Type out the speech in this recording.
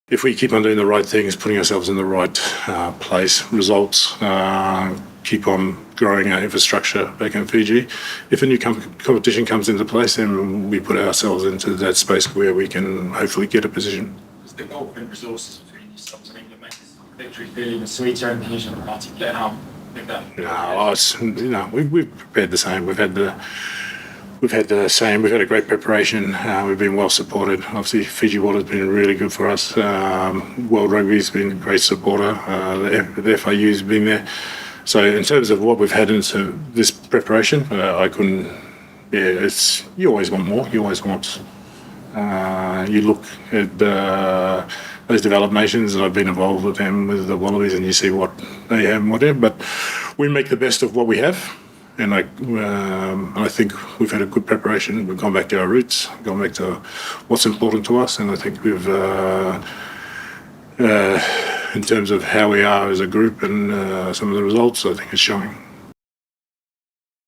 if we keep on doing the right things, putting ourselves in the right place, results, keep on growing our infrastructure back in Fiji. If a new competition comes into place, then we put ourselves into that space where we can hopefully get a position. Is the gulf in resources between yourselves and England make this victory feeling sweeter and usually articulate how big that? No, we've prepared the same. We've had the same. We've had a great preparation. We've been well supported. Obviously, Fiji Water has been really good for us. World Rugby's been a great supporter. The FIU's been there. So in terms of what we've had into this preparation, I couldn't. Yeah, you always want more. You always want. You look at those developed nations, and I've been involved with them, with the Wallabies, and you see what they have and whatever. But we make the best of what we have. And I think we've had a good preparation. We've gone back to our roots, gone back to what's important to us, and I think we've, in terms of how we are as a group and some of the results, I think it's showing.